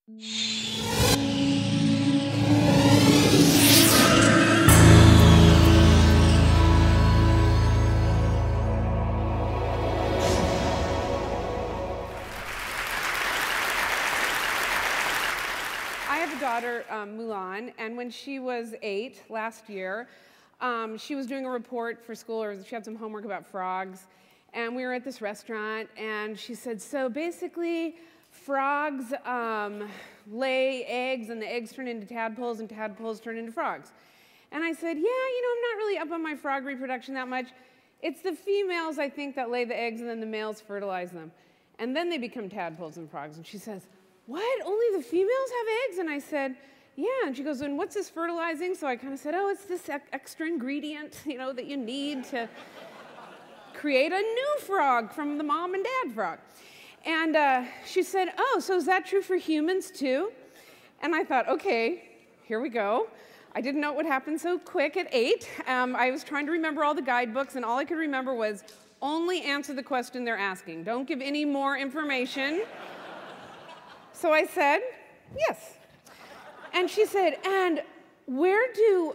I have a daughter, Mulan, and when she was 8 last year, she was doing a report for school, or she had some homework about frogs, and we were at this restaurant, and she said, so basically, frogs lay eggs, and the eggs turn into tadpoles, and tadpoles turn into frogs. And I said, yeah, I'm not really up on my frog reproduction that much. It's the females, I think, that lay the eggs, and then the males fertilize them. And then they become tadpoles and frogs. And she says, what? Only the females have eggs? And I said, yeah. And she goes, and what's this fertilizing? So I kind of said, oh, it's this extra ingredient, that you need to create a new frog from the mom and dad frog. And she said, oh, so is that true for humans too? And I thought, okay, here we go. I didn't know it would happen so quick at 8. I was trying to remember all the guidebooks, and all I could remember was only answer the question they're asking. Don't give any more information. So I said, yes. And she said, and where do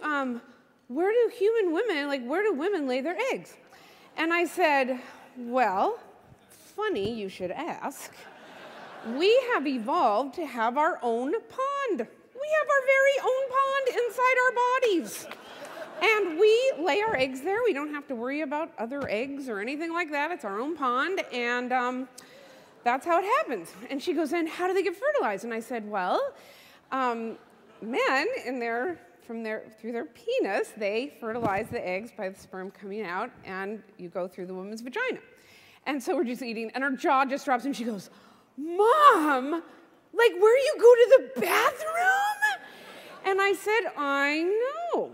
human women, where do women lay their eggs? And I said, well, funny you should ask. We have evolved to have our own pond. We have our very own pond inside our bodies. And we lay our eggs there. We don't have to worry about other eggs or anything like that. It's our own pond, and that's how it happens. And she goes, and how do they get fertilized? And I said, well, men through their penis, they fertilize the eggs by the sperm coming out, and you go through the woman's vagina. And so we're just eating, and her jaw just drops, and she goes, Mom, where you go to the bathroom? And I said, I know.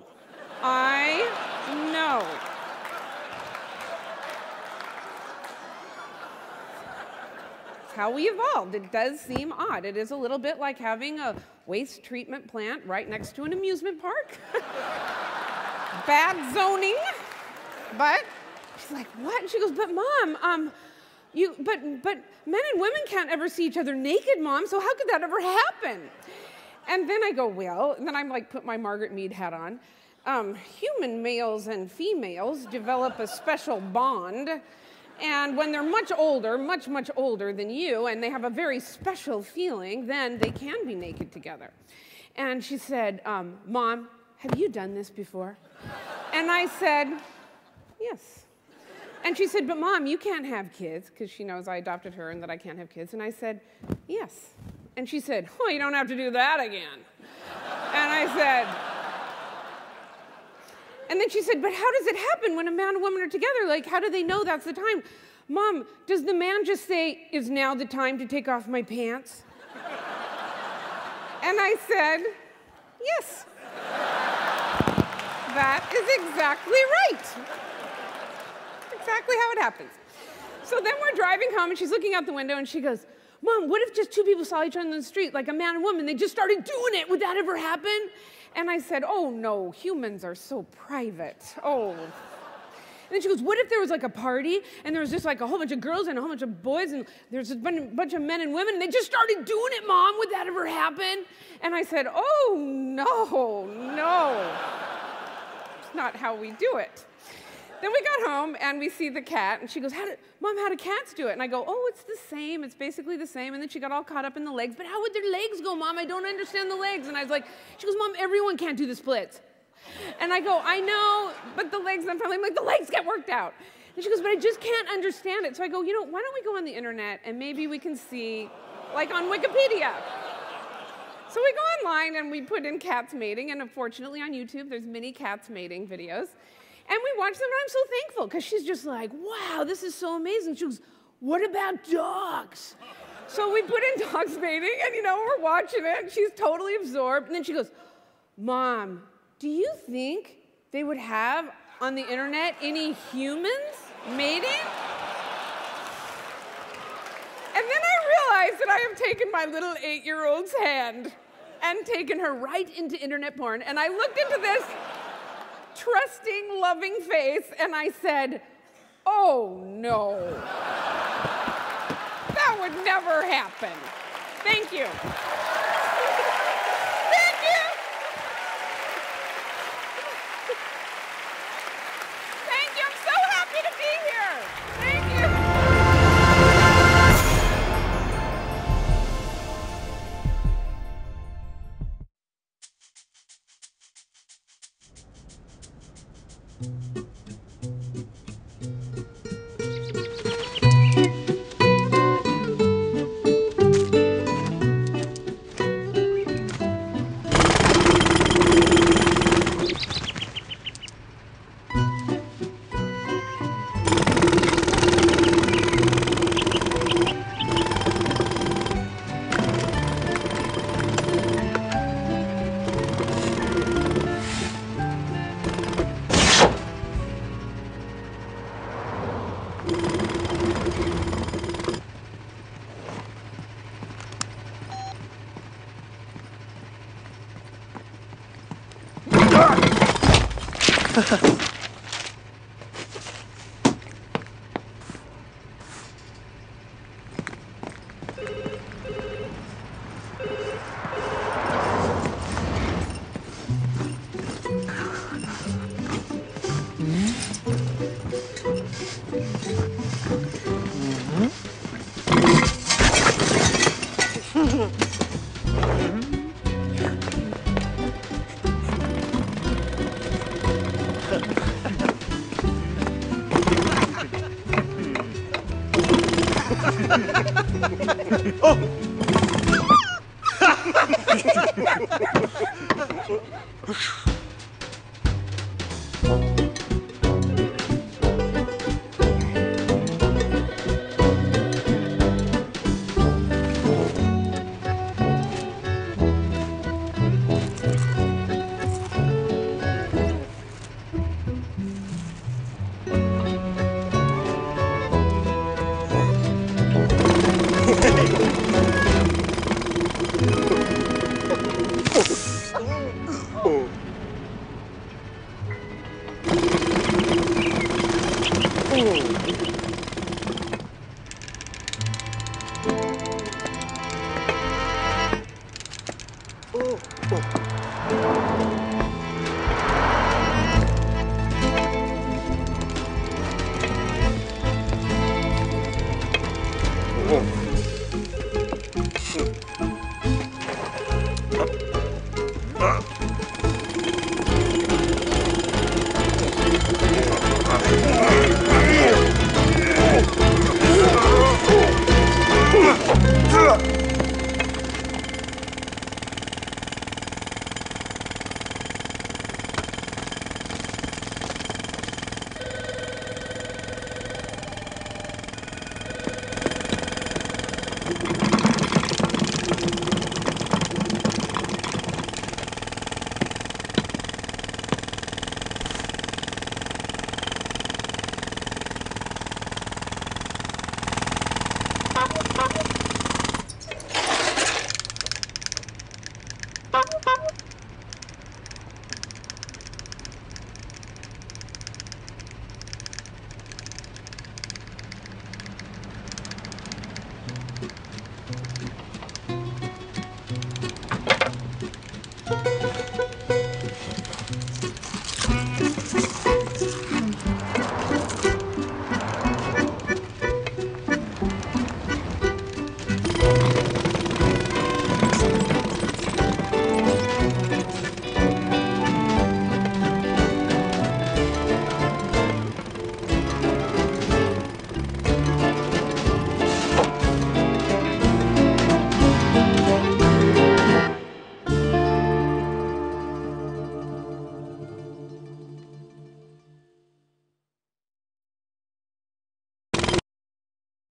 How we evolved. It does seem odd. It is a little bit like having a waste treatment plant right next to an amusement park. Bad zoning. But she's like, what? And she goes, but Mom, but men and women can't ever see each other naked, Mom, so how could that ever happen? And then I go, well, and then I'm put my Margaret Mead hat on. Human males and females develop a special bond. And when they're much older, much, much older than you, and they have a very special feeling, then they can be naked together. And she said, Mom, have you done this before? And I said, yes. And she said, but Mom, you can't have kids, because she knows I adopted her and that I can't have kids. And I said, yes. And she said, well, you don't have to do that again. And I said, and then she said, but how does it happen when a man and woman are together? How do they know that's the time? Mom, does the man just say, is now the time to take off my pants? And I said, yes. That is exactly right. Exactly how it happens. So then we're driving home, and she's looking out the window, and she goes, Mom, what if just two people saw each other in the street, like a man and woman? They just started doing it. Would that ever happen? And I said, oh, no, humans are so private. Oh. And then she goes, what if there was a party, and there was just a whole bunch of girls and a whole bunch of boys, and there's a bunch of men and women, and they just started doing it, Mom. Would that ever happen? And I said, oh, no. It's not how we do it. Then we got home, and we see the cat, and she goes, Mom, how do cats do it? And I go, oh, it's the same. It's basically the same. And then she got all caught up in the legs. But how would their legs go, Mom? I don't understand the legs. And I was like, she goes, Mom, everyone can't do the splits. And I go, I know, but the legs, I'm like, the legs get worked out. And she goes, but I just can't understand it. So I go, why don't we go on the internet, and maybe we can see, on Wikipedia. So we go online, and we put in cats mating, and unfortunately on YouTube, there's many cats mating videos. And we watch them, and I'm so thankful, because she's just like, wow, this is so amazing. She goes, what about dogs? So we put in dogs mating, and we're watching it, and she's totally absorbed. And then she goes, Mom, do you think they would have on the internet any humans mating? And then I realized that I have taken my little 8-year-old's hand and taken her right into internet porn. And I looked into this trusting, loving face, and I said, oh, no. That would never happen. Thank you. Ugh!